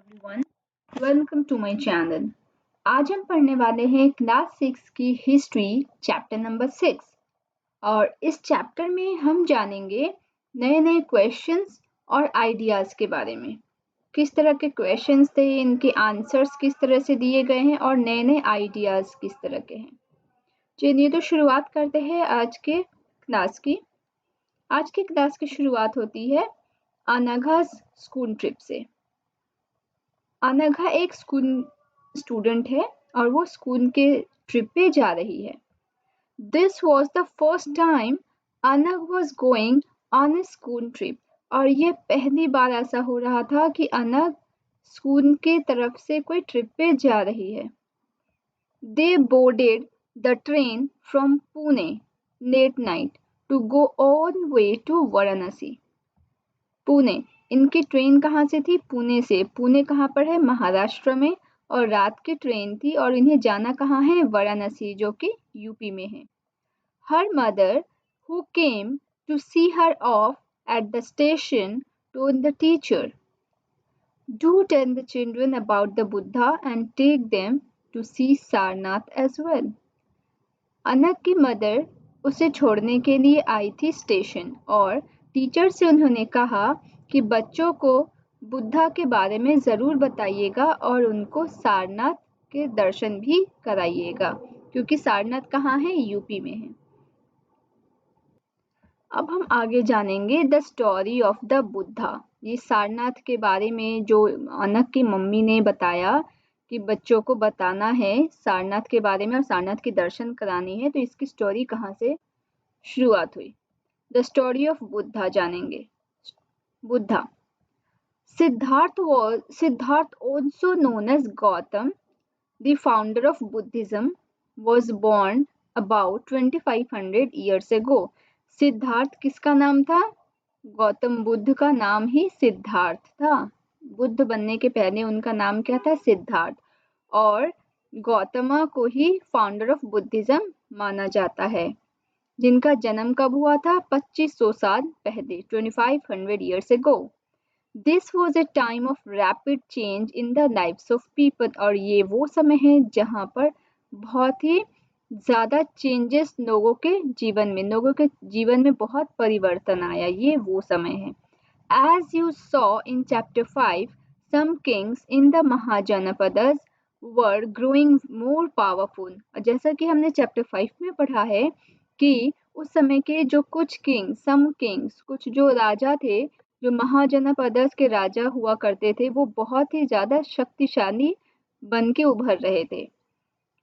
everyone, welcome to my channel. आज हम पढ़ने वाले हैं क्लास 6 की हिस्ट्री चैप्टर नंबर 6 और इस चैप्टर में हम जानेंगे नए नए क्वेश्चंस और आइडियाज़ के बारे में। किस तरह के क्वेश्चंस थे, इनके आंसर्स किस तरह से दिए गए हैं और नए नए आइडियाज़ किस तरह के हैं। चलिए तो शुरुआत करते हैं आज के क्लास की। आज की क्लास की शुरुआत होती है अनघा's स्कूल ट्रिप से। अनघा एक स्कूल स्टूडेंट है और वो स्कूल के ट्रिप पे जा रही है। This was the first time Anagh was going on a school trip और ये पहली बार ऐसा हो रहा था कि अनघ स्कूल के तरफ से कोई ट्रिप पे जा रही है। They boarded the train from Pune late night to go on way to Varanasi. Pune, इनकी ट्रेन कहाँ से थी? पुणे से। पुणे कहाँ पर है? महाराष्ट्र में। और रात की ट्रेन थी और इन्हें जाना कहाँ है? वाराणसी, जो कि यूपी में है। Her mother who came to see her off at the station told the teacher, do tell the children about the Buddha and take them to see Sarnath as well. अनघ की मदर उसे छोड़ने के लिए आई थी station और teacher से उन्होंने कहा कि बच्चों को बुद्धा के बारे में ज़रूर बताइएगा और उनको सारनाथ के दर्शन भी कराइएगा, क्योंकि सारनाथ कहाँ है? यूपी में है। अब हम आगे जानेंगे the story of the Buddha. ये सारनाथ के बारे में जो अनघ की मम्मी ने बताया कि बच्चों को बताना है सारनाथ के बारे में और सारनाथ के दर्शन कराने हैं, तो इसकी स्टोरी कहाँ से शुरुआत हुई? द स्टोरी ऑफ बुद्धा जानेंगे। Buddha Siddharth, also known as Gautam, the founder of Buddhism, was born about 2500 years ago. Siddharth किसका नाम था? गौतम बुद्ध का नाम ही सिद्धार्थ था। बुद्ध बनने के पहले उनका नाम क्या था? सिद्धार्थ। और गौतमा को ही फाउंडर ऑफ बुद्धिज्म माना जाता है, जिनका जन्म कब हुआ था? 2500 साल पहले, 2500 years ago. This was a time of rapid change in the lives of people और ये वो समय है जहाँ पर बहुत ही ज़्यादा चेंजेस लोगों के जीवन में बहुत परिवर्तन आया, ये वो समय है। As you saw in chapter 5, some kings in the Mahajanapadas were growing more powerful। जैसा कि हमने चैप्टर 5 में पढ़ा है कि उस समय के जो कुछ किंग्स, कुछ जो राजा थे, जो महाजनपदस के राजा हुआ करते थे, वो बहुत ही ज़्यादा शक्तिशाली बन के उभर रहे थे।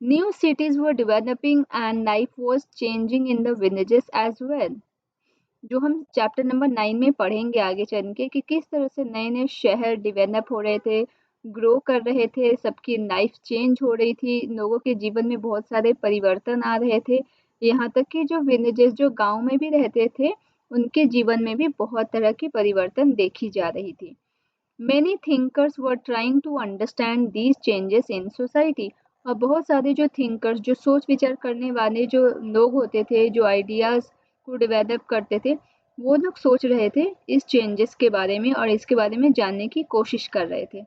New cities were developing and life was changing in the villages as well। जो हम चैप्टर नंबर 9 में पढ़ेंगे आगे चल के कि किस तरह से नए नए शहर डेवलप हो रहे थे, ग्रो कर रहे थे, सबकी लाइफ चेंज हो रही थी, लोगों के जीवन में बहुत सारे परिवर्तन आ रहे थे। यहाँ तक कि जो विलेजेस, जो गांव में भी रहते थे, उनके जीवन में भी बहुत तरह की परिवर्तन देखी जा रही थी। Many thinkers were trying to understand these changes in society। और बहुत सारे जो थिंकर्स, जो सोच विचार करने वाले जो लोग होते थे, जो आइडियाज़ को डेवलप करते थे, वो लोग सोच रहे थे इस चेंजेस के बारे में और इसके बारे में जानने की कोशिश कर रहे थे।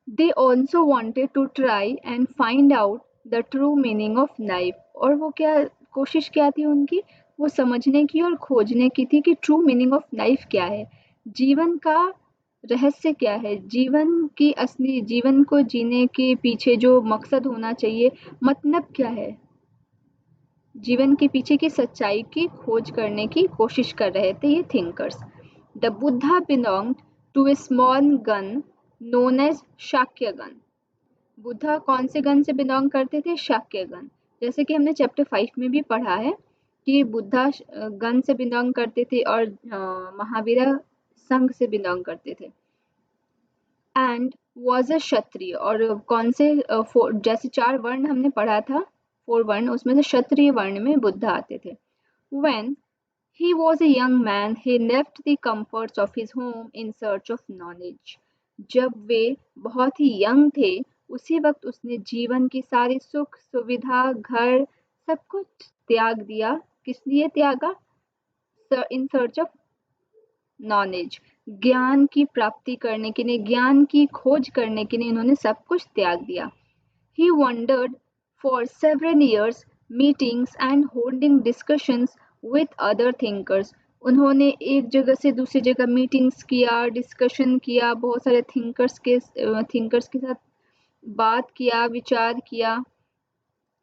They also wanted to try and find out the true meaning of life। और वो कोशिश क्या थी उनकी? वो समझने की और खोजने की थी कि ट्रू मीनिंग ऑफ लाइफ क्या है, जीवन का रहस्य क्या है, जीवन को जीने के पीछे जो मकसद होना चाहिए, मतलब क्या है, जीवन के पीछे की सच्चाई की खोज करने की कोशिश कर रहे थे ये thinkers. The Buddha belonged to a small gana known as Shakya gana. Buddha कौन से गन से बिलोंग करते थे? शाक्य गन। जैसे कि हमने चैप्टर 5 में भी पढ़ा है कि बुद्धा गन से बिलोंग करते थे और महावीरा संघ से बिलोंग करते थे। एंड वॉज अ क्षत्रिय, और कौन से जैसे 4 वर्ण हमने पढ़ा था, 4 वर्ण, उसमें से क्षत्रिय वर्ण में बुद्धा आते थे। When he was a young man, he left the comforts of his home in search of knowledge। जब वे बहुत ही यंग थे, उसी वक्त उसने जीवन की सारी सुख सुविधा, घर, सब कुछ त्याग दिया। किस लिए त्यागा? इन सर्च ऑफ नॉलेज, ज्ञान की प्राप्ति करने के लिए, ज्ञान की खोज करने के लिए इन्होंने सब कुछ त्याग दिया। He wandered for several years, meetings and holding discussions with other thinkers. उन्होंने एक जगह से दूसरी जगह मीटिंग्स किया, डिस्कशन किया, बहुत सारे थिंकर्स के साथ बात किया, विचार किया।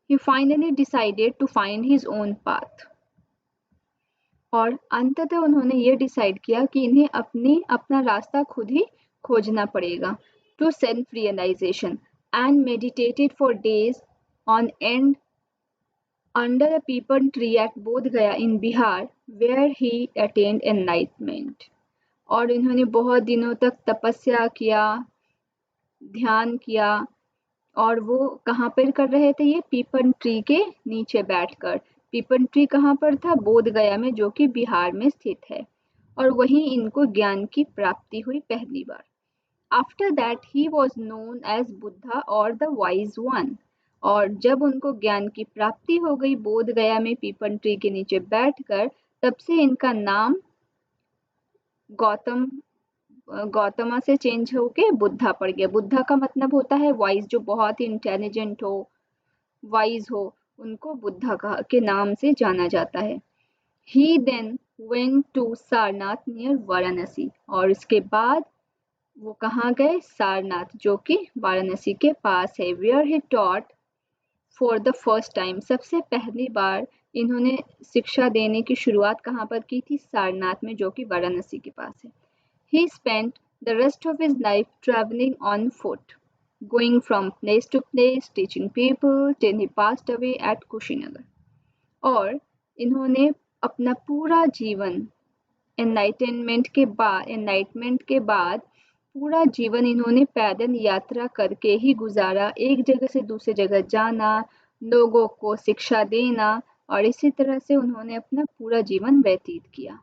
He finally decided to find his own path. और अंततः उन्होंने ये डिसाइड किया कि इन्हें अपना रास्ता खुद ही खोजना पड़ेगा। To self realisation and meditated for days on end under a peepal tree at Bodh Gaya in Bihar where he attend enlightenment. और इन्होंने बहुत दिनों तक तपस्या किया, ध्यान किया, और वो कहाँ पर कर रहे थे ये? पीपल ट्री के नीचे बैठकर। पीपल ट्री कहाँ पर था? बोध गया में, जो कि बिहार में स्थित है। और वहीं इनको ज्ञान की प्राप्ति हुई पहली बार। After that he was known as Buddha और द वाइज वन। और जब उनको ज्ञान की प्राप्ति हो गई बोध गया में पीपल ट्री के नीचे बैठकर, तब से इनका नाम गौतमा से चेंज होके बुद्धा पड़ गया। बुद्धा का मतलब होता है वाइज, जो बहुत ही इंटेलिजेंट हो, वाइज हो, उनको बुद्धा के नाम से जाना जाता है। He then went to Sarnath near Varanasi. और इसके बाद वो कहाँ गए? सारनाथ, जो कि वाराणसी के पास है। Where he taught for the first time। सबसे पहली बार इन्होंने शिक्षा देने की शुरुआत कहाँ पर की थी? सारनाथ में, जो कि वाराणसी के पास है। He spent the rest of his life traveling on foot, going from place to place, teaching people till he passed away at Kushinagar। और इन्होंने अपना पूरा जीवन एनलाइटमेंट के बाद पूरा जीवन इन्होंने पैदल यात्रा करके ही गुजारा। एक जगह से दूसरी जगह जाना, लोगों को शिक्षा देना, और इसी तरह से उन्होंने अपना पूरा जीवन व्यतीत किया।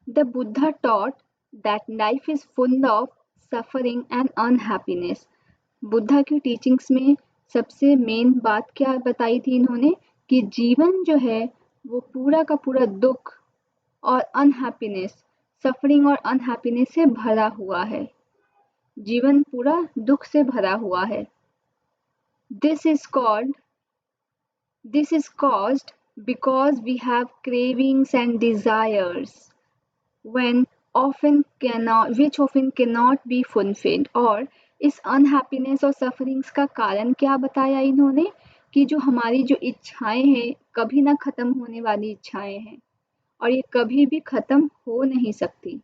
The Buddha taught that life is full of suffering and unhappiness। Buddha की टीचिंग्स में सबसे मेन बात क्या बताई थी इन्होंने? कि जीवन जो है वो पूरा का पूरा दुख और अनहैप्पीनेस, सफरिंग और अनहैप्पीनेस से भरा हुआ है। जीवन पूरा दुख से भरा हुआ है। This is caused because we have cravings and desires when which often cannot be fulfilled। और इस अनहैप्पीनेस और सफरिंग्स का कारण क्या बताया इन्होंने? कि जो हमारी जो इच्छाएं हैं, कभी ना खत्म होने वाली इच्छाएं हैं, और ये कभी भी खत्म हो नहीं सकती।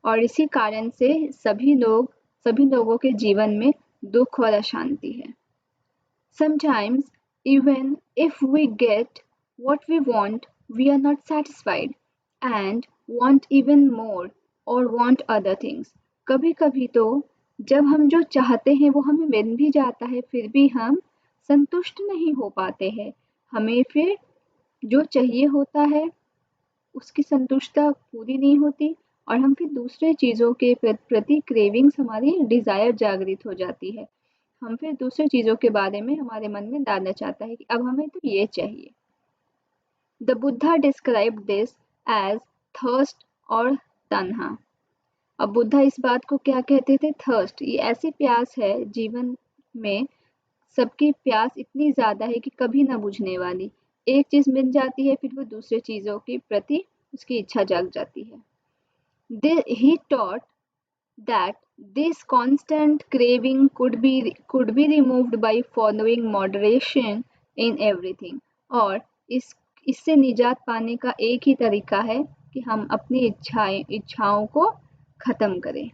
और इसी कारण से सभी लोगों के जीवन में दुख और अशांति है। Sometimes even if we get what we want, we are not satisfied and want even more or want other things। कभी कभी तो जब हम जो चाहते हैं वो हमें मिल भी जाता है, फिर भी हम संतुष्ट नहीं हो पाते हैं। हमें फिर जो चाहिए होता है उसकी संतुष्टता पूरी नहीं होती, और हम फिर दूसरे चीज़ों के प्रति क्रेविंग्स, हमारी डिज़ायर जागृत हो जाती है। हम फिर दूसरे चीज़ों के बारे में हमारे मन में डालना चाहता है कि अब हमें तो ये चाहिए। The Buddha described this as thirst और तन्हा। अब बुद्धा इस बात को क्या कहते थे? थर्स्ट। ये ऐसी प्यास है जीवन में, सबकी प्यास इतनी ज़्यादा है कि कभी ना बुझने वाली। एक चीज़ मिल जाती है, फिर वो दूसरे चीज़ों के प्रति उसकी इच्छा जाग जाती है। He taught that this constant craving could be removed by following moderation in everything। और इससे निजात पाने का एक ही तरीका है कि हम अपनी इच्छाओं को खत्म करें।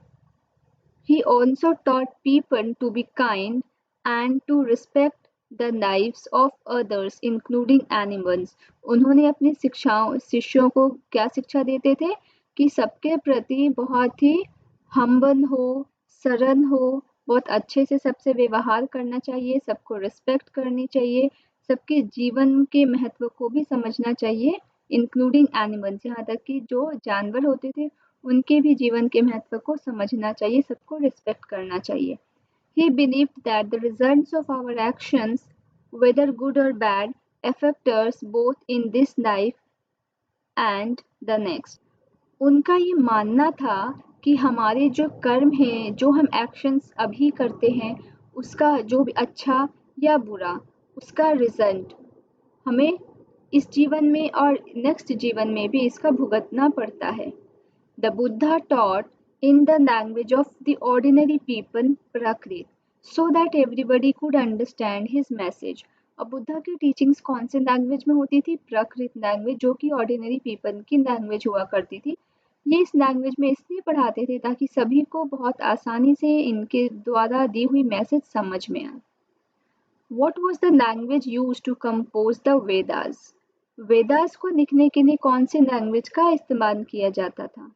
He also taught people to be kind and to respect the lives of others including animals। उन्होंने अपने शिष्यों को क्या शिक्षा देते थे? कि सबके प्रति बहुत ही हम्बल हो, सरल हो, बहुत अच्छे से सबसे व्यवहार करना चाहिए, सबको रिस्पेक्ट करनी चाहिए, सबके जीवन के महत्व को भी समझना चाहिए, इंक्लूडिंग एनिमल्स। यहाँ तक कि जो जानवर होते थे उनके भी जीवन के महत्व को समझना चाहिए, सबको रिस्पेक्ट करना चाहिए। He believed that the results of our actions, whether good or bad, affect us both in this life and the next। उनका ये मानना था कि हमारे जो कर्म हैं, जो हम एक्शंस अभी करते हैं, उसका जो भी अच्छा या बुरा, उसका रिजल्ट हमें इस जीवन में और नेक्स्ट जीवन में भी इसका भुगतना पड़ता है। The Buddha taught in the language of the ordinary people Prakrit so that everybody could understand his message. अब बुद्धा की टीचिंग्स कौन से लैंग्वेज में होती थी? प्राकृत लैंग्वेज, जो कि ऑर्डिनरी पीपल की लैंग्वेज हुआ करती थी। ये इस लैंग्वेज में इसलिए पढ़ाते थे ताकि सभी को बहुत आसानी से इनके द्वारा दी हुई मैसेज समझ में आए। What was the language used to compose the Vedas? Vedas को लिखने के लिए कौन सी लैंग्वेज का इस्तेमाल किया जाता था?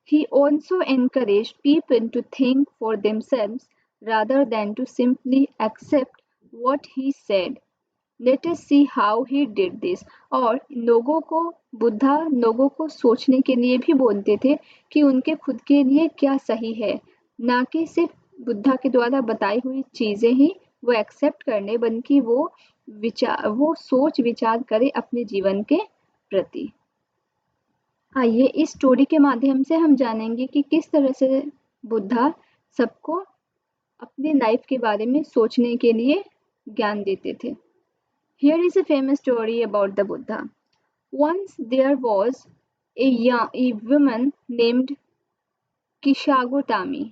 He also encouraged people to think for themselves rather than to simply accept what he said. Let us see how he did this. और बुद्धा लोगों को सोचने के लिए भी बोलते थे कि उनके खुद के लिए क्या सही है, ना कि सिर्फ बुद्धा के द्वारा बताई हुई चीजें ही वो एक्सेप्ट करने, बल्कि वो सोच विचार करे अपने जीवन के प्रति। आइए इस स्टोरी के माध्यम से हम जानेंगे कि किस तरह से बुद्धा सबको अपनी लाइफ के बारे में सोचने के लिए ज्ञान देते थे। Here is a famous story about the Buddha. Once there was a woman named Kishagotami.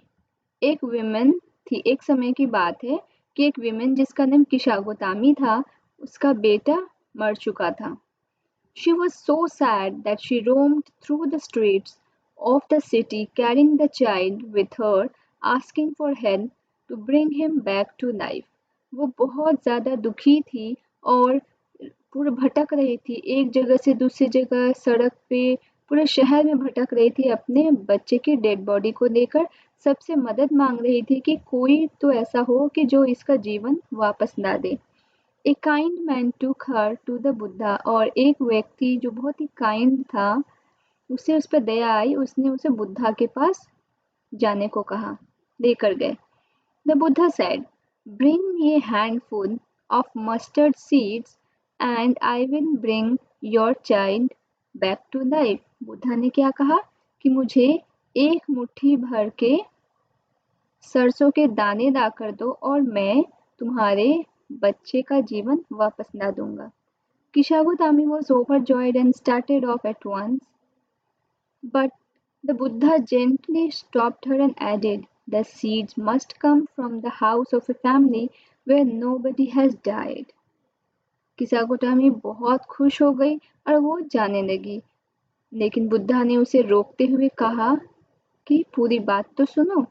एक विमेन थी, एक समय की बात है कि एक विमेन जिसका नाम किशागोतामी था, उसका बेटा मर चुका था। She was so sad that she roamed through the streets of the city carrying the child with her, asking for help to bring him back to life. वो बहुत ज़्यादा दुखी थी और पूरे भटक रही थी, एक जगह से दूसरी जगह सड़क पे पूरे शहर में भटक रही थी अपने बच्चे की डेड बॉडी को लेकर। सबसे मदद मांग रही थी कि कोई तो ऐसा हो कि जो इसका जीवन वापस ला दे। A kind man took her to the Buddha. और एक व्यक्ति जो बहुत ही काइंड था, उसे उस पर दया आई, उसने उसे बुद्धा के पास जाने को कहा, लेकर गए। The Buddha said, "Bring me a handful of mustard seeds and I will bring your child back to life." Buddha ने क्या कहा कि मुझे एक मुट्ठी भर के सरसों के दाने लाकर दो और मैं तुम्हारे बच्चे का जीवन वापस ला दूंगा। Kishagotami was overjoyed and started off at once, but the Buddha gently stopped her and added, "The seeds must come from the house of a family where nobody has died." किसागोटामी बहुत खुश हो गई और वो जाने लगी, लेकिन बुद्धा ने उसे रोकते हुए कहा कि पूरी बात तो सुनो।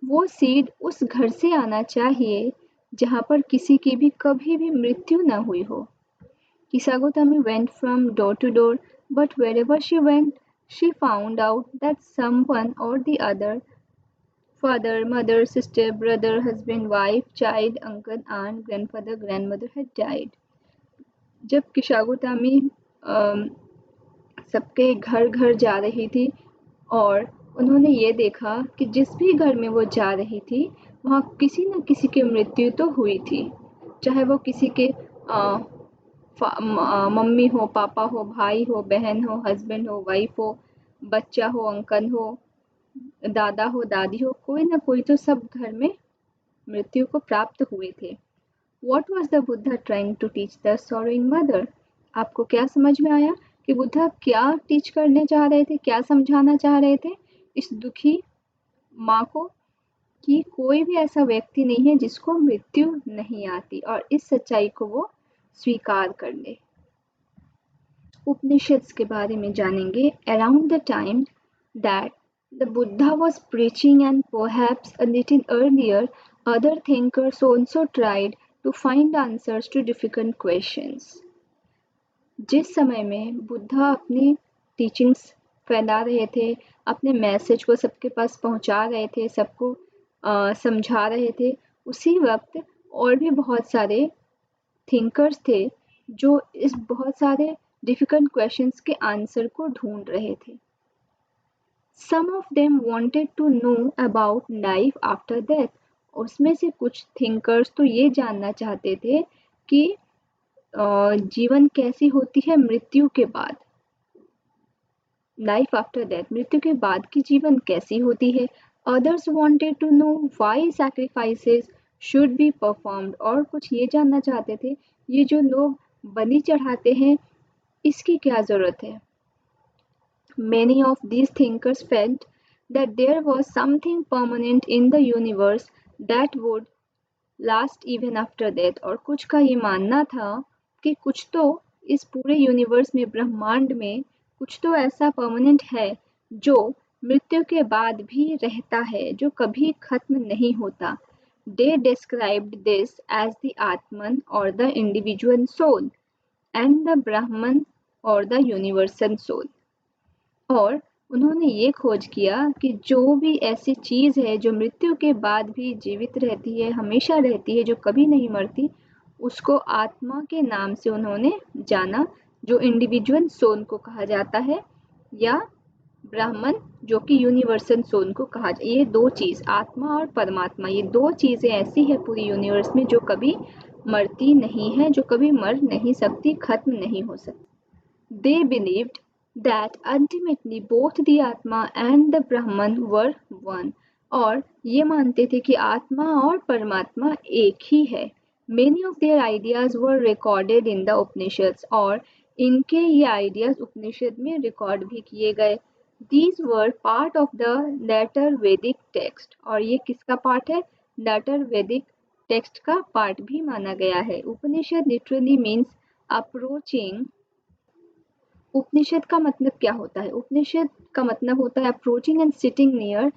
वो सीड उस घर से आना चाहिए जहाँ पर किसी की भी कभी भी मृत्यु न हुई हो। Kisagotami went from door to door, but wherever she went, she found out that someone or the other, father, mother, sister, brother, husband, wife, child, uncle, aunt, grandfather, grandmother had died. जब किशागोतामी सबके घर घर जा रही थी और उन्होंने ये देखा कि जिस भी घर में वो जा रही थी वहाँ किसी न किसी की मृत्यु तो हुई थी, चाहे वो किसी के मम्मी हो, पापा हो, भाई हो, बहन हो, हस्बैंड हो, वाइफ हो, बच्चा हो, अंकल हो, दादा हो, दादी हो, कोई ना कोई तो सब घर में मृत्यु को प्राप्त हुए थे। What was the Buddha trying to teach the sorrowing mother? आपको क्या समझ में आया कि बुद्धा क्या टीच करने चाह रहे थे, क्या समझाना चाह रहे थे इस दुखी माँ को कि कोई भी ऐसा व्यक्ति नहीं है जिसको मृत्यु नहीं आती और इस सच्चाई को वो स्वीकार कर ले। उपनिषद्स के बारे में जानेंगे। Around the time that the Buddha was preaching and perhaps a little earlier, other thinkers also tried to find answers to difficult questions. जिस समय में बुद्धा अपनी टीचिंग्स फैला रहे थे, अपने मैसेज को सबके पास पहुंचा रहे थे, सबको समझा रहे थे, उसी वक्त और भी बहुत सारे थिंकर्स थे जो इस बहुत सारे डिफिकल्ट क्वेश्चंस के आंसर को ढूंढ रहे थे। Some of them wanted to know about life after death. उसमें से कुछ थिंकर्स तो ये जानना चाहते थे कि जीवन कैसी होती है मृत्यु के बाद। लाइफ आफ्टर डेथ, मृत्यु के बाद की जीवन कैसी होती है। Others wanted to know why sacrifices should be performed, और कुछ ये जानना चाहते थे ये जो लोग बलि चढ़ाते हैं इसकी क्या जरूरत है। Many of these thinkers felt that there was something permanent in the universe that would last even after death, और कुछ का ये मानना था कि कुछ तो इस पूरे यूनिवर्स में, ब्रह्मांड में कुछ तो ऐसा परमानेंट है जो मृत्यु के बाद भी रहता है, जो कभी खत्म नहीं होता। They described this as the Atman or the individual soul and the Brahman or the universal soul। और उन्होंने ये खोज किया कि जो भी ऐसी चीज़ है जो मृत्यु के बाद भी जीवित रहती है, हमेशा रहती है, जो कभी नहीं मरती, उसको आत्मा के नाम से उन्होंने जाना, जो इंडिविजुअल सोल को कहा जाता है, या ब्राह्मण जो कि यूनिवर्सल सोल को कहा जाए। ये दो चीज़, आत्मा और परमात्मा, ये दो चीज़ें ऐसी है पूरी यूनिवर्स में जो कभी मरती नहीं है, जो कभी मर नहीं सकती, खत्म नहीं हो सकती। They believed that ultimately both the Atma and the Brahman were one, और ये मानते थे कि आत्मा और परमात्मा एक ही है। Many of their ideas were recorded in the Upanishads, और इनके ये आइडियाज उपनिषद में रिकॉर्ड भी किए गए। These were part of the later Vedic text, और ये किसका पार्ट है? later Vedic text का पार्ट भी माना गया है। उपनिषद literally means approaching। उपनिषद का मतलब क्या होता है? उपनिषद का मतलब होता है approaching and sitting near,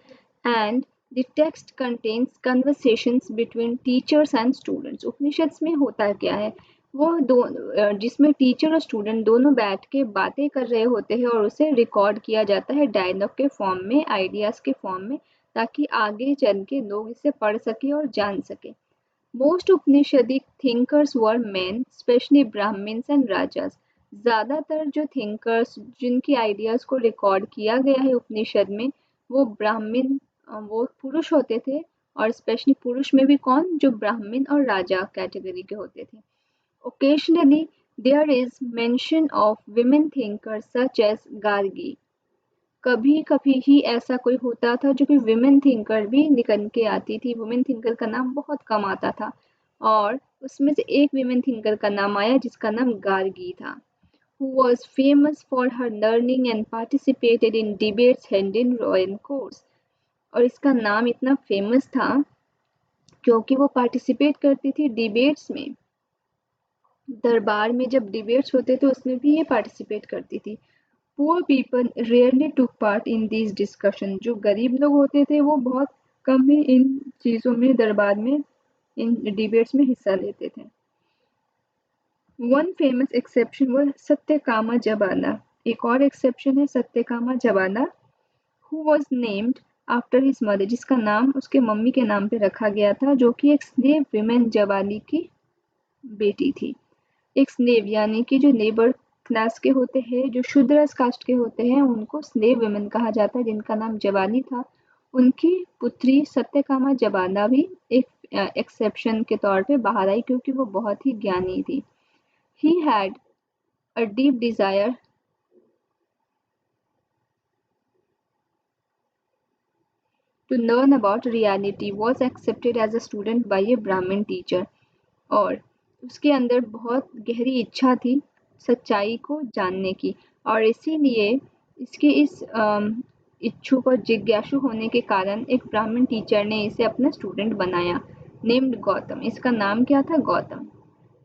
and the text contains conversations between teachers and students. Upanishad में होता क्या है? वो दो जिसमें टीचर और स्टूडेंट दोनों बैठ के बातें कर रहे होते हैं और उसे रिकॉर्ड किया जाता है डायलॉग के फॉर्म में, आइडियाज के फॉर्म में, ताकि आगे चल के लोग इसे पढ़ सके और जान सके। Most Upanishadic thinkers were men, especially Brahmins and Rajas। ज़्यादातर जो थिंकर्स जिनकी आइडियाज़ को रिकॉर्ड किया गया है उपनिषद में, वो ब्राह्मण, वो पुरुष होते थे, और स्पेशली पुरुष में भी कौन? जो ब्राह्मण और राजा कैटेगरी के होते थे। Occasionally there is mention of women thinkers such as Gargi। कभी कभी ही ऐसा कोई होता था जो कि विमेन थिंकर भी निकल के आती थी। वुमेन थिंकर का नाम बहुत कम आता था, और उसमें से एक विमेन थिंकर का नाम आया जिसका नाम गार्गी था, who was famous for her learning and participated in debates held in royal courts। और इसका नाम इतना फेमस था क्योंकि वो पार्टिसिपेट करती थी डिबेट्स में। दरबार में जब डिबेट्स होते थे उसमें भी ये पार्टिसिपेट करती थी। Poor people rarely took part in these discussion. जो गरीब लोग होते थे वो बहुत कम ही इन चीज़ों में, दरबार में, इन डिबेट्स में हिस्सा लेते थे। वन फेमस एक्सेप्शन वो सत्यकामा जबाना। एक और एक्सेप्शन है सत्यकामा जबाना, who was named after his mother, जिसका नाम उसके मम्मी के नाम पे रखा गया था, जो कि एक स्लेव विमेन जबानी की बेटी थी। एक स्लेव यानी कि जो लेबर क्लास के होते हैं, जो शूद्र कास्ट के होते हैं, उनको स्लेव वुमेन कहा जाता है, जिनका नाम जबानी था। उनकी पुत्री सत्यकामा जबाना भी एक एक्सेप्शन के तौर पे बाहर आई क्योंकि वो बहुत ही ज्ञानी थी। He had a deep desire to learn about reality, was accepted as a student by a Brahmin teacher. और उसके अंदर बहुत गहरी इच्छा थी सच्चाई को जानने की, और इसीलिए इसके इस इच्छुक और जिज्ञासु होने के कारण एक ब्राह्मण टीचर ने इसे अपना स्टूडेंट बनाया, नेम्ड गौतम। इसका नाम क्या था? Gautam.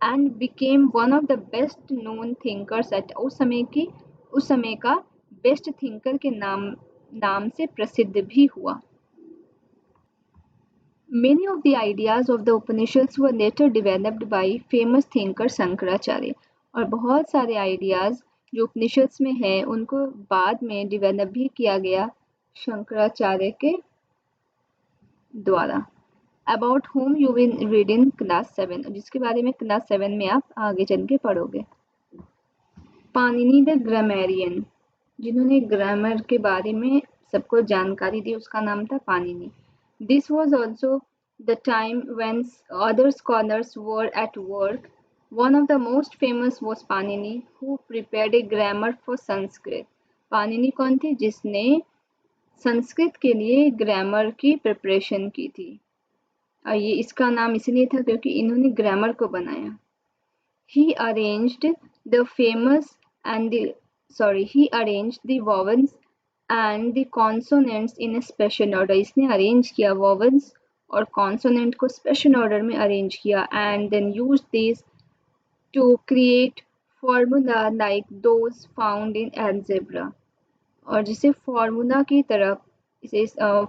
And became one of the best known thinkers at, उस समय का बेस्ट थिंकर के नाम से प्रसिद्ध भी हुआ। Many of the ideas of the Upanishads were later developed by famous thinker Shankaracharya. और बहुत सारे आइडियाज जो उपनिषद्स में हैं उनको बाद में डेवलप भी किया गया शंकराचार्य के द्वारा। About whom you will read in class 7, जिसके बारे में क्लास 7 में आप आगे चल के पढ़ोगे। पाणिनि द ग्रामेरियन, जिन्होंने ग्रामर के बारे में सबको जानकारी दी, उसका नाम था Panini. This was also the time when other scholars were at work. One of the most famous was Panini, who prepared a grammar for Sanskrit। Panini कौन थे? जिसने संस्कृत के लिए ग्रामर की प्रिपरेशन की थी। और ये इसका नाम इसलिए था क्योंकि इन्होंने ग्रामर को बनाया। He arranged the famous and the he arranged the vowels and the consonants in a special order. इसने arrange किया vowels और consonant को special order में arrange किया and then used these to create formula like those found in algebra. और जिसे formula की तरफ इसे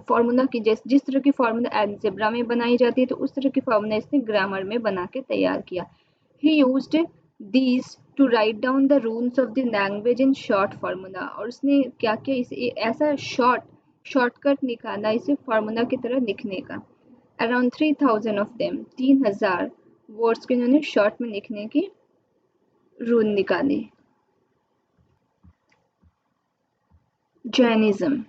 फार्मूला की जिस तरह की फार्मूला एल्जेब्रा में बनाई जाती है तो उस तरह की फार्मूला इसने ग्रामर में बना के तैयार किया। ही used these two write down the rules of the language in short formula. और उसने क्या किया, इसे ऐसा शॉर्टकट निकाला इसे फार्मूला की तरह लिखने का। अराउंड 3000 ऑफ देम, 3000 वर्ड्स को इन्होंने शॉर्ट में लिखने की रूल निकाली। Jainism.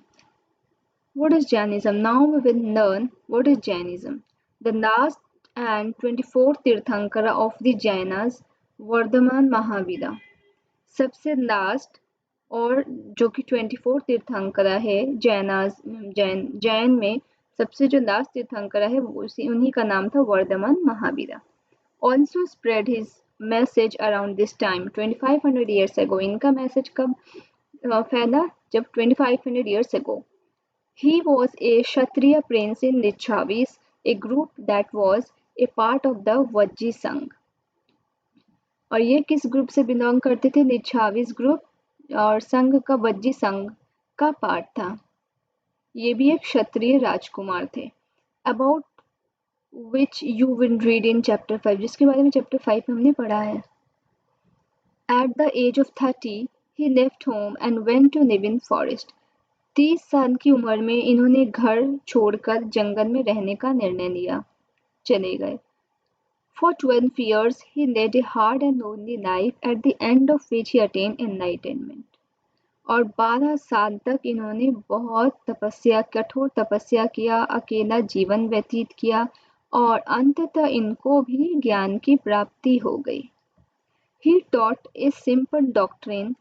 What is Jainism? Now we will learn what is Jainism. The last and 24th Tirthankara of the Jainas, Vardhaman Mahavira. सबसे लास्ट और जो कि 24 तीर्थंकरा है जैन में सबसे जो लास्ट तीर्थंकरा है वो उन्हीं का नाम था Vardhaman Mahavira. Also spread his message around this time 2500 years ago. इनका मैसेज कब फैला? जब 2500 years ago. He was a Kshatriya prince in Lichavis, a group that was a part of the Vajji Sangh. और ये किस ग्रुप से बिलोंग करते थे? लिच्छावीस ग्रुप और संघ का वज्जी संघ का पार्ट था। ये भी एक क्षत्रिय राजकुमार थे। About which you will read in chapter 5, जिसके बारे में चैप्टर 5 में हमने पढ़ा है। At the age of 30 he left home and went to live in forest. 30 साल की उम्र में इन्होंने घर छोड़कर जंगल में रहने का निर्णय लिया, चले गए। For 12 years he led a hard and lonely life, at the end of which he attained enlightenment. और 12 साल तक इन्होंने बहुत कठोर तपस्या किया, अकेला जीवन व्यतीत किया और अंततः इनको भी ज्ञान की प्राप्ति हो गई। He taught a simple doctrine.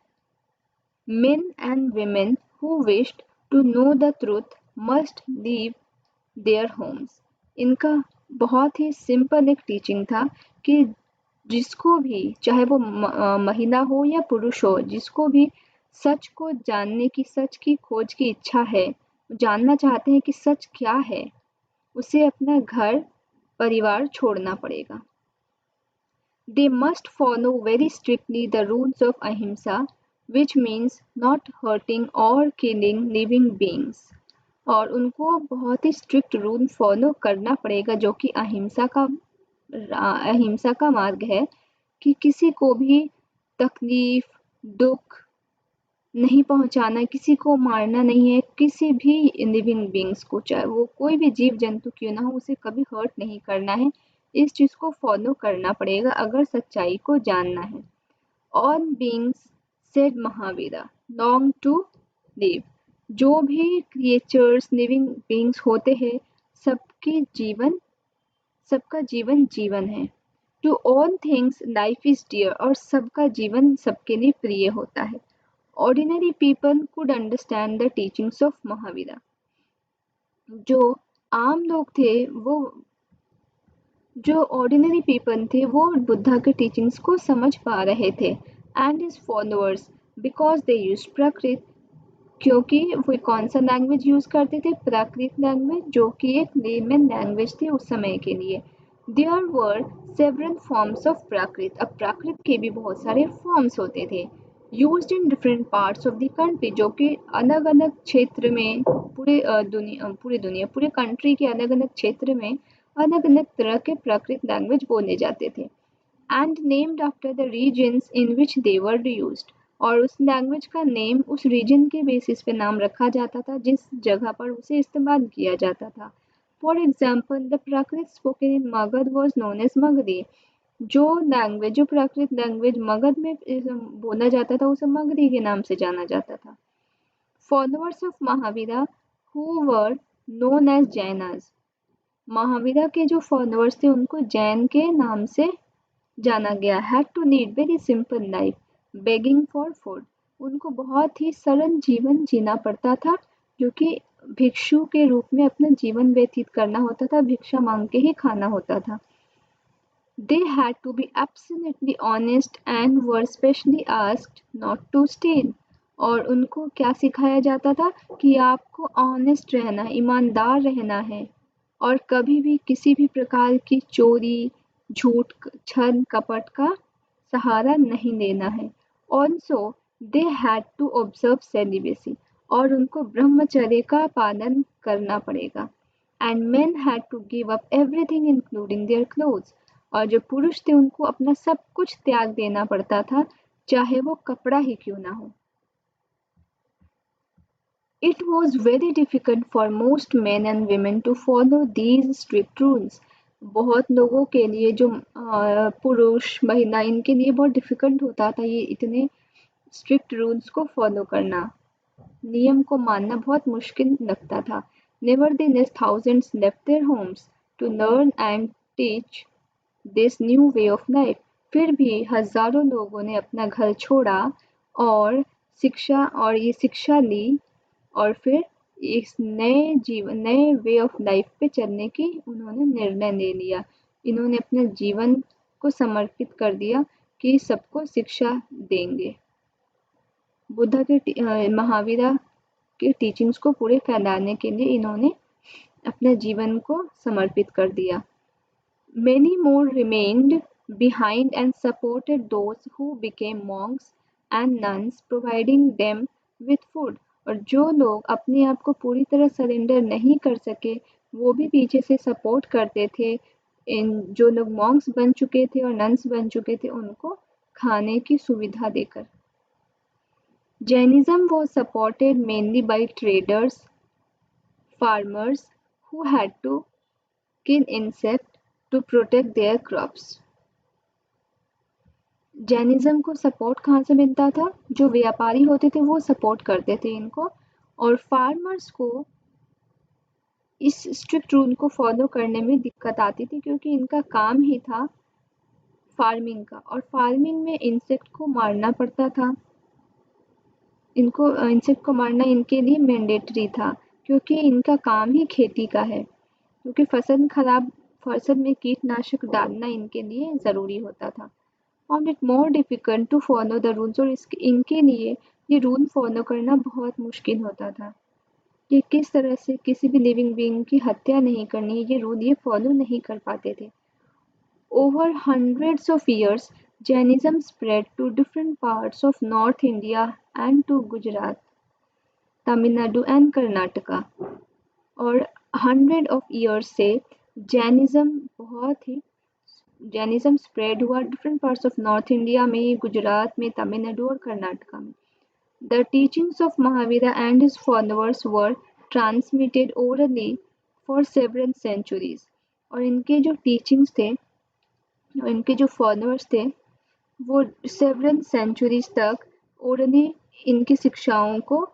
Men and women who wished to know the truth must leave their homes. इनका बहुत ही सिंपल एक टीचिंग था कि जिसको भी, चाहे वो महिला हो या पुरुष हो, जिसको भी सच को जानने की, सच की खोज की इच्छा है, जानना चाहते हैं कि सच क्या है, उसे अपना घर परिवार छोड़ना पड़ेगा। They must follow very strictly the rules of ahimsa, which means not hurting or killing living beings. और उनको बहुत ही स्ट्रिक्ट रूल फॉलो करना पड़ेगा जो कि अहिंसा का मार्ग है कि किसी को भी तकलीफ, दुख नहीं पहुंचाना, किसी को मारना नहीं है, किसी भी लिविंग बींग्स को, चाहे वो कोई भी जीव जंतु क्यों ना हो, उसे कभी हर्ट नहीं करना है। इस चीज़ को फॉलो करना पड़ेगा अगर सच्चाई को जानना है। All beings said Mahavira long to live. जो भी क्रिएचर्स, लिविंग बींग्स होते हैं, सबका जीवन है। To all things life is dear. और सबका जीवन सबके लिए प्रिय होता है। Ordinary people could understand the teachings of Mahavira. जो आम लोग थे, जो ऑर्डिनरी पीपल थे, वो बुद्धा के टीचिंग्स को समझ पा रहे थे। And his followers because they use Prakrit, क्योंकि वो कौन सा लैंग्वेज यूज करते थे? प्राकृत लैंग्वेज, जो कि एक लेमन लैंग्वेज थी उस समय के लिए। There were several forms of Prakrit. अब प्राकृत के भी बहुत सारे फॉर्म्स होते थे, used in different parts of the country, जो कि अलग अलग क्षेत्र में, पूरे कंट्री के अलग अलग क्षेत्र में अलग अलग तरह के प्राकृत लैंग्वेज बोले जाते थे। And named after the regions in which they were used. और उस लैंग्वेज का नेम उस रीजन के बेसिस पे नाम रखा जाता था जिस जगह पर उसे इस्तेमाल किया जाता था। For example the Prakrit spoken in Magadha was known as Magadhi. जो प्राकृत लैंग्वेज मगध में बोला जाता था उसे मगधी के नाम से जाना जाता था। Followers of Mahavira who were known as Jainas. Mahavira के जो फॉलोअर्स थे उनको जैन के नाम से जाना गया। Had to lead very simple life, begging for food. उनको बहुत ही सरल जीवन जीना पड़ता था, जो कि भिक्षु के रूप में अपना जीवन व्यतीत करना होता था, भिक्षा मांग के ही खाना होता था। They had to be absolutely honest and were specially asked not to steal. और उनको क्या सिखाया जाता था कि आपको ऑनेस्ट रहना है, ईमानदार रहना है और कभी भी किसी भी प्रकार की चोरी, झूठ, छल, कपट का सहारा नहीं लेना है। Also, they had to observe celibacy और उनको ब्रह्मचर्य का पालन करना पड़ेगा। And men had to give up everything including their clothes. और जो पुरुष थे उनको अपना सब कुछ त्याग देना पड़ता था, चाहे वो कपड़ा ही क्यों ना हो। It was very difficult for most men and women to follow these strict rules. बहुत लोगों के लिए जो पुरुष महिला इनके लिए बहुत डिफिकल्ट होता था ये इतने स्ट्रिक्ट रूल्स को फॉलो करना, नियम को मानना बहुत मुश्किल लगता था। Nevertheless, thousands left their homes to learn and teach this new way of life. फिर भी हजारों लोगों ने अपना घर छोड़ा और ये शिक्षा ली और फिर इस नए वे ऑफ लाइफ पे चलने की उन्होंने निर्णय ले लिया। इन्होंने अपने जीवन को समर्पित कर दिया कि सबको शिक्षा देंगे। बुद्धा के महावीरा के टीचिंग्स को पूरे फैलाने के लिए इन्होंने अपने जीवन को समर्पित कर दिया। Many more remained behind and supported those who became monks and nuns, providing them with food. और जो लोग अपने आप को पूरी तरह सरेंडर नहीं कर सके, वो भी पीछे से सपोर्ट करते थे। इन जो लोग मॉन्क्स बन चुके थे और नन्स बन चुके थे, उनको खाने की सुविधा देकर। Jainism was supported mainly by traders, farmers who had to kill insects to protect their crops. Jainism को सपोर्ट कहाँ से मिलता था? जो व्यापारी होते थे वो सपोर्ट करते थे इनको और फार्मर्स को इस स्ट्रिक्ट रूल को फॉलो करने में दिक्कत आती थी क्योंकि इनका काम ही था फार्मिंग का और फार्मिंग में इंसेक्ट को मारना पड़ता था। इनको इंसेक्ट को मारना इनके लिए मैंडेटरी था क्योंकि इनका काम ही खेती का है, क्योंकि फसल में कीटनाशक डालना इनके लिए ज़रूरी होता था। Found it more difficult to follow the rules और इनके लिए ये रूल फॉलो करना बहुत मुश्किल होता था कि किस तरह से किसी भी लिविंग बीइंग की हत्या नहीं करनी है, ये रूल ये फॉलो नहीं कर पाते थे। Over hundreds of years, Jainism spread to different parts of North India and to Gujarat, Tamil Nadu and Karnataka. और 100 of years से जैनिज्म स्प्रेड हुआ different parts of North India में, गुजरात में, तमिलनाडु और कर्नाटका में। The teachings of Mahavira and his followers were transmitted orally for several centuries. और इनके जो टीचिंग्स थे, इनके जो फॉलोअर्स थे, वो सेवरल सेंचुरीज तक ओरली इनकी शिक्षाओं को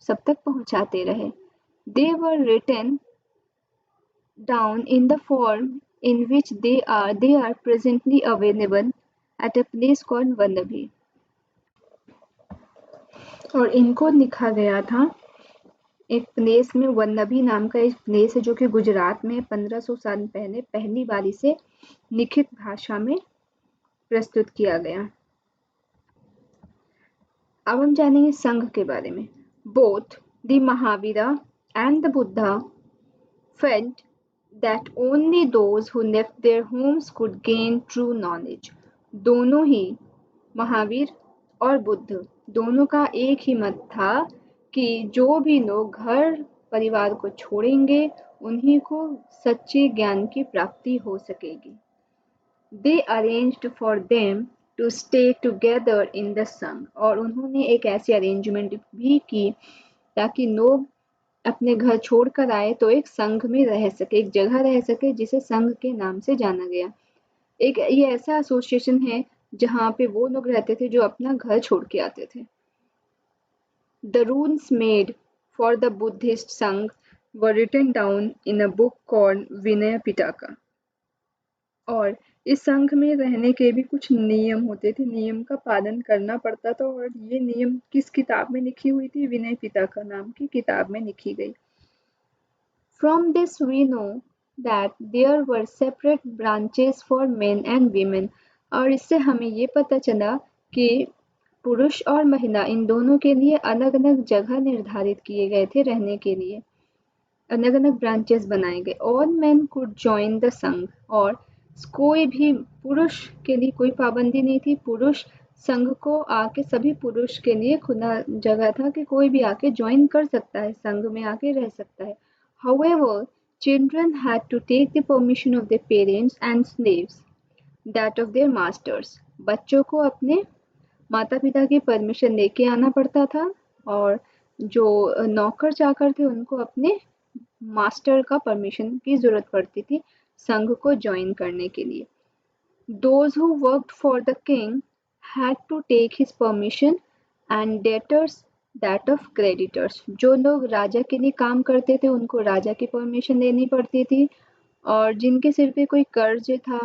सब तक पहुंचाते रहे। They were written down in the form in which they are presently available at a place called Vanavi। और इनको लिखा गया था एक प्लेस में, वन्नभी नाम का एक प्लेस है जो कि गुजरात में 1500 साल पहले पहली बारी से लिखित भाषा में प्रस्तुत किया गया। अब हम जानेंगे संघ के बारे में। Both the Mahavira and the Buddha felt that only those who left their homes could gain true knowledge। दोनों ही महावीर और बुद्ध दोनों का एक ही मत था कि जो भी लोग घर परिवार को छोड़ेंगे उन्हीं को सच्चे ज्ञान की प्राप्ति हो सकेगी। They arranged for them to stay together in the संघ। और उन्होंने एक ऐसी अरेंजमेंट भी की ताकि लोग अपने घर छोड़कर आए तो एक संघ में रह सके, एक जगह रह सके जिसे संघ के नाम से जाना गया। एक ये ऐसा एसोसिएशन है जहाँ पे वो लोग रहते थे जो अपना घर छोड़ के आते थे। The rules made for the Buddhist संघ were written down in a book called Vinaya Pitaka। और इस संघ में रहने के भी कुछ नियम होते थे, नियम का पालन करना पड़ता था और ये नियम किस किताब में लिखी हुई थी? विनय पिटकर नाम की किताब में लिखी गई। From this we know that there were separate branches for men and women और इससे हमें ये पता चला कि पुरुष और महिला इन दोनों के लिए अलग-अलग जगह निर्धारित किए गए थे रहने के लिए। अलग-अलग ब्रांचेस बनाए गए। All men could join the संघ और कोई भी पुरुष के लिए कोई पाबंदी नहीं थी। पुरुष संघ को आके सभी पुरुष के लिए खुला जगह था कि कोई भी आके ज्वाइन कर सकता है, संघ में आके रह सकता है। However, children had to take the permission of their parents and slaves that of their masters. बच्चों को अपने माता-पिता की परमिशन लेके आना पड़ता था और जो नौकर चाकर थे उनको अपने मास्टर का परमिशन की जरूरत पड़ती थी संघ को ज्वाइन करने के लिए। Those who worked for the king had to take his permission and debtors that of creditors. जो लोग राजा के लिए काम करते थे उनको राजा की परमिशन लेनी पड़ती थी और जिनके सिर पे कोई कर्ज था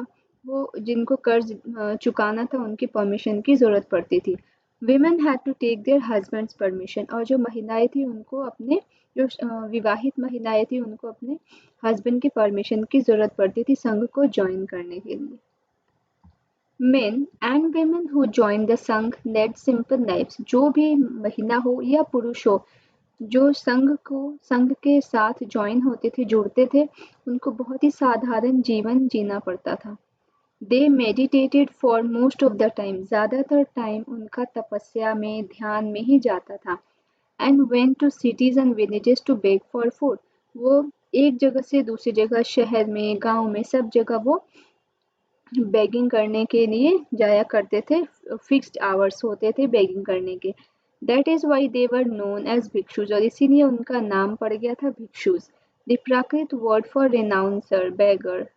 वो जिनको कर्ज चुकाना था उनकी परमिशन की जरूरत पड़ती थी। Women had to take their husband's permission और जो महिलाएं थी उनको अपने जो विवाहित महिलाएं थी उनको अपने हस्बैंड की परमिशन की जरूरत पड़ती थी संघ को ज्वाइन करने के लिए। Men and women who joined the संघ led simple lives. जो भी महिला हो या पुरुष हो जो संघ के साथ ज्वाइन होते थे जुड़ते थे उनको बहुत ही साधारण जीवन जीना पड़ता था। They meditated for most of the time. ज़्यादातर टाइम उनका तपस्या में ध्यान में ही जाता था। And went to cities and villages to beg for food. वो एक जगह से दूसरी जगह शहर में गांव में सब जगह वो बेगिंग करने के लिए जाया करते थे। फिक्स्ड आवर्स होते थे बेगिंग करने के। That is why they were known as bhikkhus और इसीलिए उनका नाम पड़ गया था bhikkhus. The Prakrit word for renouncer beggar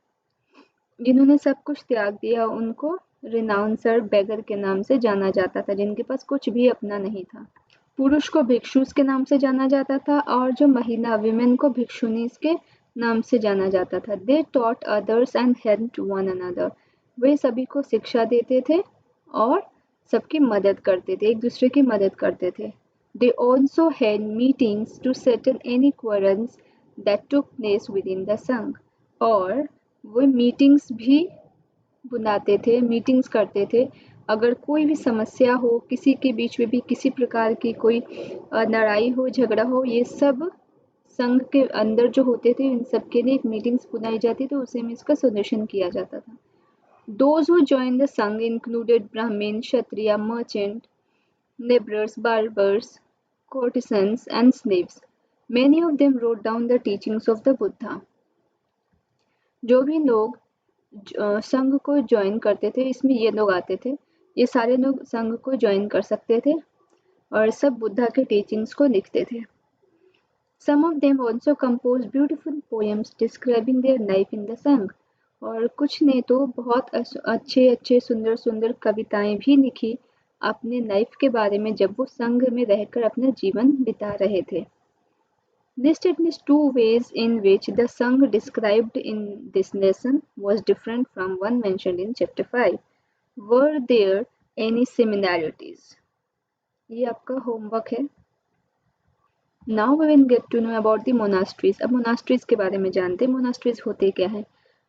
जिन्होंने सब कुछ त्याग दिया उनको रिनाउंसर बेगर के नाम से जाना जाता था जिनके पास कुछ भी अपना नहीं था। पुरुष को भिक्षुस के नाम से जाना जाता था और जो महिला विमेन को भिक्षुनीस के नाम से जाना जाता था। They taught others and helped one another way सभी को शिक्षा देते थे और सबकी मदद करते थे एक दूसरे की मदद करते थे। They also had meetings to settle any quarrels that took place within the sangha और वो मीटिंग्स भी बुलाते थे मीटिंग्स करते थे अगर कोई भी समस्या हो किसी के बीच में भी किसी प्रकार की कोई लड़ाई हो झगड़ा हो ये सब संघ के अंदर जो होते थे इन सब के लिए एक मीटिंग्स बुलाई जाती थी उसी में इसका सोल्यूशन किया जाता था। Those who joined the Sangh included Brahmin, Kshatriya, merchant, laborers, barbers, courtesans, and slaves. Many of them wrote down the teachings of the Buddha. जो भी लोग संघ को ज्वाइन करते थे इसमें ये लोग आते थे ये सारे लोग संघ को ज्वाइन कर सकते थे और सब बुद्धा के टीचिंग्स को लिखते थे। Some of them also composed beautiful poems describing their life in the संघ और कुछ ने तो बहुत अच्छे सुंदर सुंदर कविताएं भी लिखी अपने लाइफ के बारे में जब वो संघ में रहकर अपना जीवन बिता रहे थे। List at least two ways in which the Sangh described in this lesson was different from one mentioned in chapter 5. Were there any similarities? ये आपका होमवर्क है। Now we will get to know about the monasteries. अब monasteries के बारे में जानते हैं monasteries होते क्या हैं।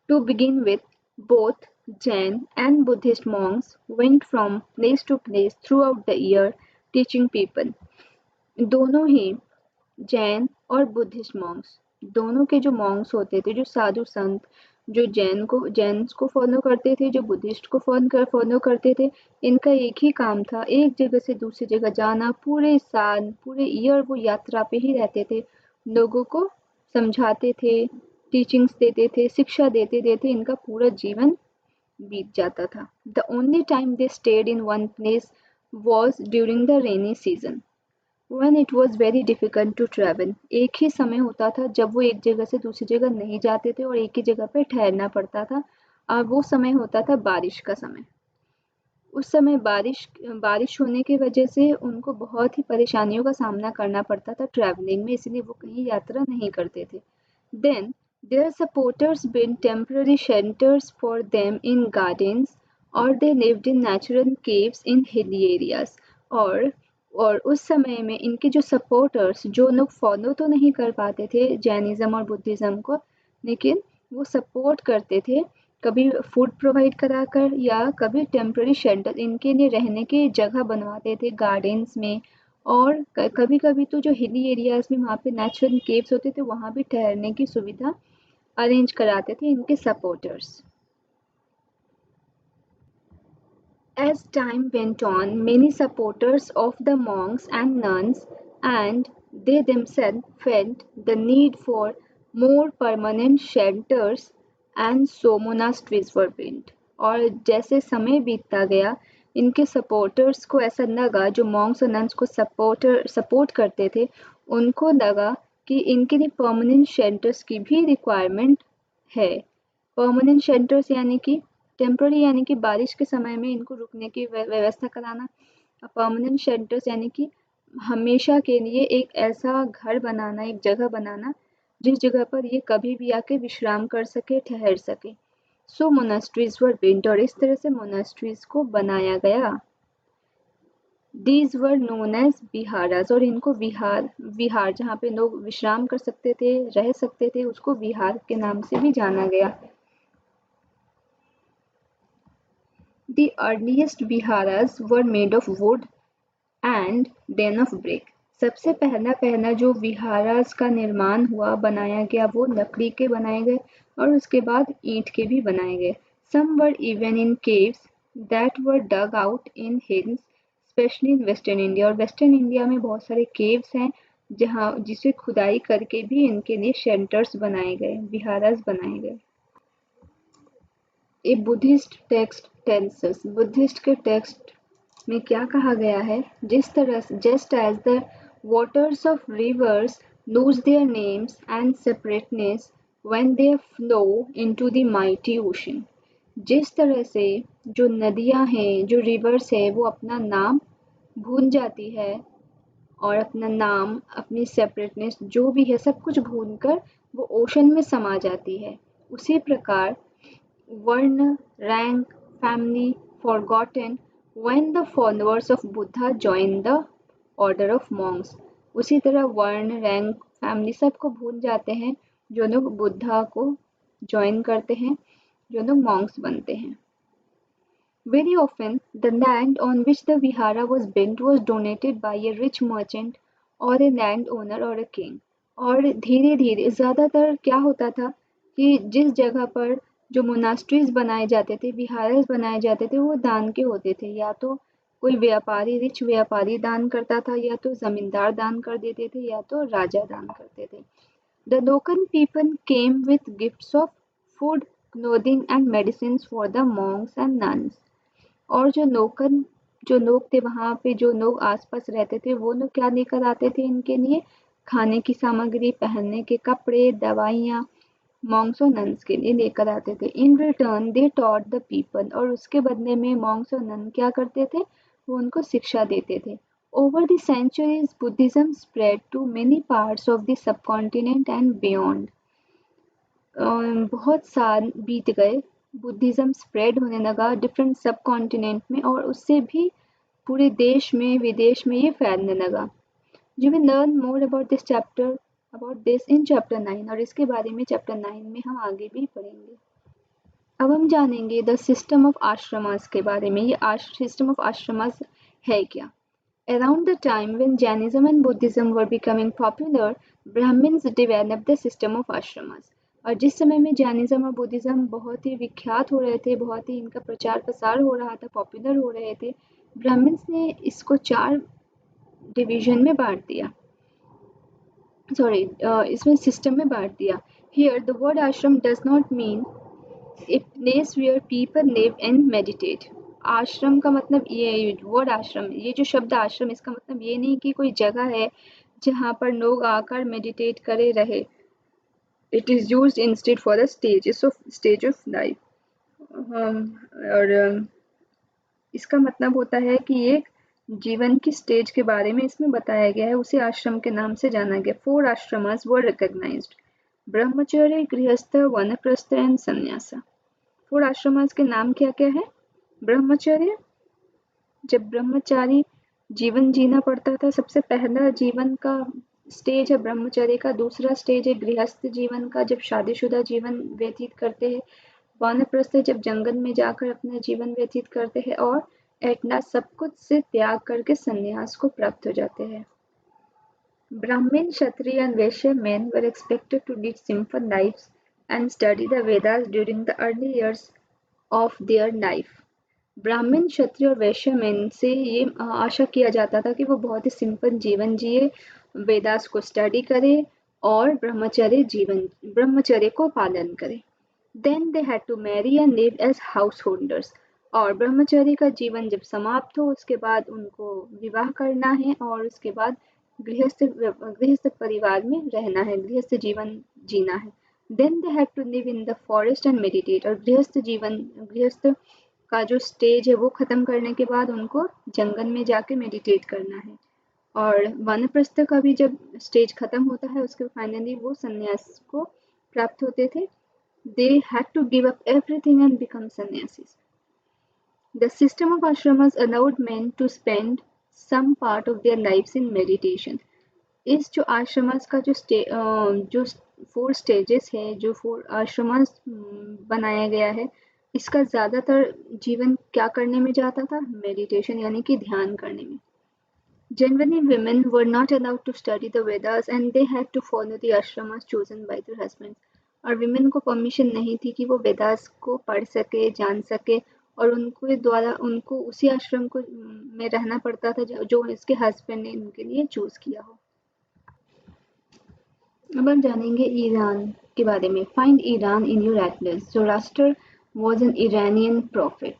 To begin with, both Jain and Buddhist monks went from place to place throughout the year teaching people. दोनों ही जैन और बुद्धिस्ट मॉन्क्स दोनों के जो मॉन्क्स होते थे जो साधु संत जो जैन को फॉलो करते थे जो बुद्धिस्ट को फॉलो करते थे इनका एक ही काम था एक जगह से दूसरी जगह जाना पूरे साल पूरे ईयर वो यात्रा पे ही रहते थे लोगों को समझाते थे टीचिंग्स देते थे शिक्षा देते थे इनका पूरा जीवन बीत जाता था। The only time they stayed in one place was during the rainy season when it was very difficult to travel. एक ही समय होता था जब वो एक जगह से दूसरी जगह नहीं जाते थे और एक ही जगह पे ठहरना पड़ता था और वो समय होता था बारिश का समय। उस समय बारिश होने की वजह से उनको बहुत ही परेशानियों का सामना करना पड़ता था ट्रैवलिंग में इसलिए वो कहीं यात्रा नहीं करते थे। Then Their supporters built temporary shelters for them in gardens or they lived in natural caves in hilly areas. और उस समय में इनके जो सपोर्टर्स जो लोग फॉलो तो नहीं कर पाते थे जैनिज्म और बुद्धिज्म को, लेकिन वो सपोर्ट करते थे कभी फूड प्रोवाइड कराकर या कभी टेम्पररी शेल्टर इनके लिए रहने की जगह बनवाते थे गार्डन्स में। और कभी कभी तो जो हिली एरियाज में वहाँ पे नेचुरल केव्स होते थे वहाँ भी ठहरने की सुविधा अरेंज कराते थे इनके supporters. As time went on, many supporters of the monks and nuns and they themselves felt the need for more permanent shelters and so monasteries were built. और जैसे समय बीतता गया इनके सपोर्टर्स को ऐसा लगा जो मॉन्क्स और नन्स को सपोर्ट करते थे उनको लगा कि इनके लिए परमानेंट शेल्टर्स की भी रिक्वायरमेंट है। परमानेंट शेल्टर्स यानी कि टेम्पररी यानी कि बारिश के समय में इनको रुकने की व्यवस्था कराना। परमानेंट शेल्टर्स यानी कि हमेशा के लिए एक ऐसा घर बनाना, एक जगह बनाना जिस जगह पर ये कभी भी आके विश्राम कर सके, ठहर सके। सो मोनास्ट्रीज वर बिल्ट और इस तरह से मोनास्ट्रीज को बनाया गया। These were known as विहारास और इनको विहार जहाँ पे लोग विश्राम कर सकते थे, रह सकते थे, उसको विहार के नाम से भी जाना गया। The earliest viharas were made of wood and then of brick. सबसे पहला जो विहारास का निर्माण हुआ बनाया गया वो लकड़ी के बनाए गए और उसके बाद ईंट के भी बनाए गए। Some were even in caves that were dug out in hills, especially in Western India और वेस्टर्न इंडिया में बहुत सारे केव्स हैं जहाँ जिसे खुदाई करके भी इनके लिए शेल्टर्स बनाए गए, विहारास बनाए गए। A Buddhist text tells us Buddhist के टेक्स्ट में क्या कहा गया है जिस तरह just as the waters of rivers lose their names and separateness when they flow into the mighty ocean जिस तरह से जो नदियां हैं जो रिवर्स है वो अपना नाम भूल जाती है और अपना नाम अपनी सेपरेटनेस जो भी है सब कुछ भूलकर वो ओशन में समा जाती है उसी प्रकार वर्ण, rank, family forgotten when the followers of Buddha joined the order of monks. उसी तरह वर्ण, रैंक, फैमिली सबको भूल जाते हैं जो लोग बुद्धा को ज्वाइन करते हैं, जो लोग मॉन्क्स बनते हैं। Very often, the land on which the vihara was built was donated by a rich merchant or a landowner or a king. और धीरे धीरे ज़्यादातर क्या होता था कि जिस जगह पर जो मोनास्ट्रीज बनाए जाते थे विहारस बनाए जाते थे वो दान के होते थे या तो कोई व्यापारी रिच व्यापारी दान करता था या तो जमींदार दान कर देते थे या तो राजा दान करते थे the local people came with gifts of food clothing and medicine for the Monks and nuns और जो लोग थे वहाँ पे जो लोग आसपास रहते थे वो लोग क्या लेकर आते थे इनके लिए खाने की सामग्री पहनने के कपड़े दवाइयाँ मॉन्क्स और नन्स के लिए लेकर आते थे in return they taught the people और उसके बदले में मॉन्क्स और नन क्या करते थे वो उनको शिक्षा देते थे over the centuries Buddhism spread to many parts of the subcontinent and beyond बहुत साल बीत गए बुद्धिज्म स्प्रेड होने लगा डिफरेंट सब कॉन्टिनेंट में और उससे भी पूरे देश में विदेश में ये फैलने लगा you will learn more about this in chapter 9 और इसके बारे में चैप्टर 9 में हम आगे भी पढ़ेंगे अब हम जानेंगे द सिस्टम ऑफ आश्रमास के बारे में ये सिस्टम ऑफ आश्रमास है क्या Around the time when Jainism and Buddhism were becoming popular, Brahmins developed the system of ashramas. और जिस समय में जैनिज्म और बुद्धिज्म बहुत ही विख्यात हो रहे थे बहुत ही इनका प्रचार प्रसार हो रहा था पॉपुलर हो रहे थे ब्राह्मण्स ने इसको 4 डिवीजन में बांट दिया इसमें सिस्टम में बांट दिया Here the word ashram does not mean a place where people live and meditate. आश्रम का मतलब ये वर्ड आश्रम ये जो शब्द आश्रम इसका मतलब ये नहीं कि कोई जगह है जहाँ पर लोग आकर मेडिटेट करे रहे it is used instead for the stage of life और इसका मतलब होता है कि एक जीवन की स्टेज के बारे में इसमें बताया गया है उसे आश्रम के नाम से जाना गया 4 आश्रमास वर रिकॉग्नाइज्ड ब्रह्मचर्य, गृहस्थ, वानप्रस्थ एंड संन्यास। 4 आश्रमास के नाम क्या क्या है? ब्रह्मचर्य, जब ब्रह्मचारी जीवन जीना पड़ता था, सबसे पहला जीवन का स्टेज है ब्रह्मचर्य का। दूसरा स्टेज है गृहस्थ जीवन का, जब शादीशुदा जीवन व्यतीत करते हैं। वानप्रस्थ, जब जंगल में जाकर अपना जीवन व्यतीत करते हैं। और एट लास्ट सब कुछ से त्याग करके संन्यास को प्राप्त हो जाते हैं। Brahmin, Kshatriya and Vaishya men were expected to lead simple lives and study the Vedas during the early years of their life. ब्राह्मण, क्षत्रिय और वैश्य में से ये आशा किया जाता था कि वो बहुत ही सिंपल जीवन जिए, वेदास को स्टडी करे और ब्रह्मचर्य को पालन करे। Then they had to marry and live as householders. और ब्रह्मचर्य का जीवन जब समाप्त हो, उसके बाद उनको विवाह करना है और उसके बाद गृहस्थ परिवार में रहना है, गृहस्थ जीवन जीना है। Then they had to live in the forest and meditate. और गृहस्थ का जो स्टेज है वो खत्म करने के बाद उनको जंगल में जाके मेडिटेट करना है। और वानप्रस्थ का भी जब स्टेज खत्म होता है, उसके फाइनली वो संन्यास को प्राप्त होते थे। They had to give up everything and become sannyasis. The system of ashramas allowed men to spend some part of their lives in meditation. इस जो आश्रमास का जो 4 स्टेजेस है, जो 4 आश्रमास बनाया गया है, इसका ज़्यादातर जीवन क्या करने में जाता था? मेडिटेशन यानी कि ध्यान करने में। Generally, women were not allowed to study the Vedas and they had to follow the ashramas chosen by their husbands. और विमेन को परमिशन नहीं थी कि वो वेदास को पढ़ सके, जान सके, और उनके द्वारा उनको उसी आश्रम को में रहना पड़ता था जो इसके हस्बैंड ने उनके लिए चूज किया हो। अब हम जानेंगे ईरान के बारे में। Find Iran in your atlas. Zoroaster was an Iranian prophet.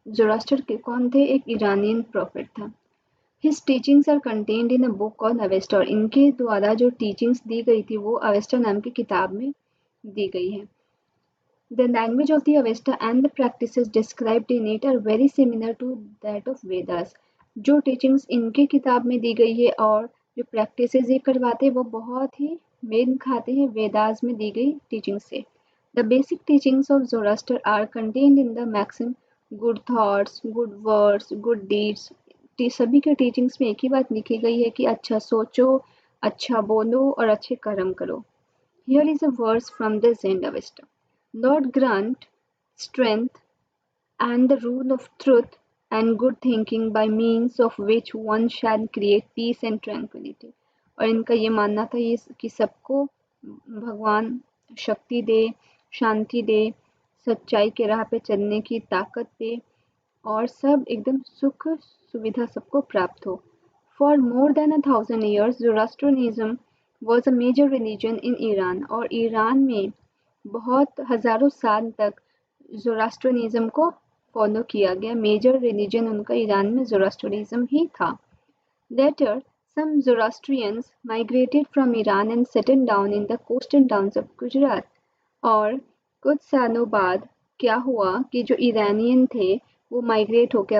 Zoroaster के कौन थे? एक इरानियन प्रॉफिट था। His teachings are contained in a book called Avesta। और इनके द्वारा जो टीचिंग्स दी गई थी वो अवेस्टा नाम की किताब में दी गई है। The language of the Avesta and the practices described in it are very similar to that of Vedas। जो टीचिंग्स इनके किताब में दी गई है और जो प्रैक्टिसेस ये करवाते हैं वो बहुत ही मेल खाते हैं वेदास में दी गई टीचिंग से। The basic teachings of Zoroaster are contained in the maxim good thoughts, good words, good deeds। सभी के टीचिंग्स में एक ही बात लिखी गई है कि अच्छा सोचो, अच्छा बोलो और अच्छे कर्म करो। Here is a verse from the Zen Avesta। Lord grant strength and the rule of truth and good thinking by means of which one shall create peace and tranquility। और इनका ये मानना था ये कि सबको भगवान शक्ति दे, शांति दे, सच्चाई के राह पे चलने की ताकत दे और सब एकदम सुख सुविधा सबको प्राप्त हो। For more than 1,000 years, Zoroastrianism was a major religion in Iran। और ईरान में बहुत हजारों साल तक जोरास्ट्रियनिज्म को फॉलो किया गया। मेजर रिलीजन उनका ईरान में जोरास्ट्रियनिज्म ही था। Later, some Zoroastrians migrated from Iran and settled down in the coastal towns of Gujarat। और कुछ सालों बाद क्या हुआ कि जो ईरानियन थे वो माइग्रेट होकर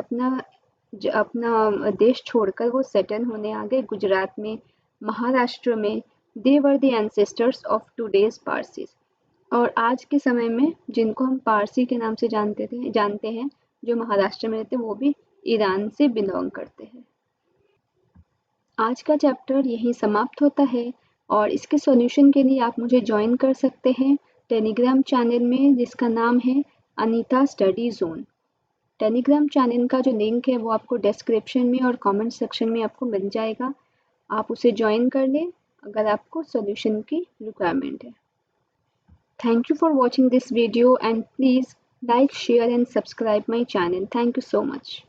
अपना देश छोड़कर वो सेटल होने आ गए गुजरात में, महाराष्ट्र में। They were the ancestors of today's Parsis. और आज के समय में जिनको हम पारसी के नाम से जानते हैं, जो महाराष्ट्र में रहते हैं, वो भी ईरान से बिलोंग करते हैं। आज का चैप्टर यहीं समाप्त होता है और इसके सॉल्यूशन के लिए आप मुझे ज्वाइन कर सकते हैं टेलीग्राम चैनल में, जिसका नाम है Anita study zone. Telegram channel का जो लिंक है वो आपको डिस्क्रिप्शन में और कमेंट सेक्शन में आपको मिल जाएगा। आप उसे ज्वाइन कर लें अगर आपको सॉल्यूशन की रिक्वायरमेंट है। Thank you for watching this video and please like, share and subscribe my channel। Thank you so much।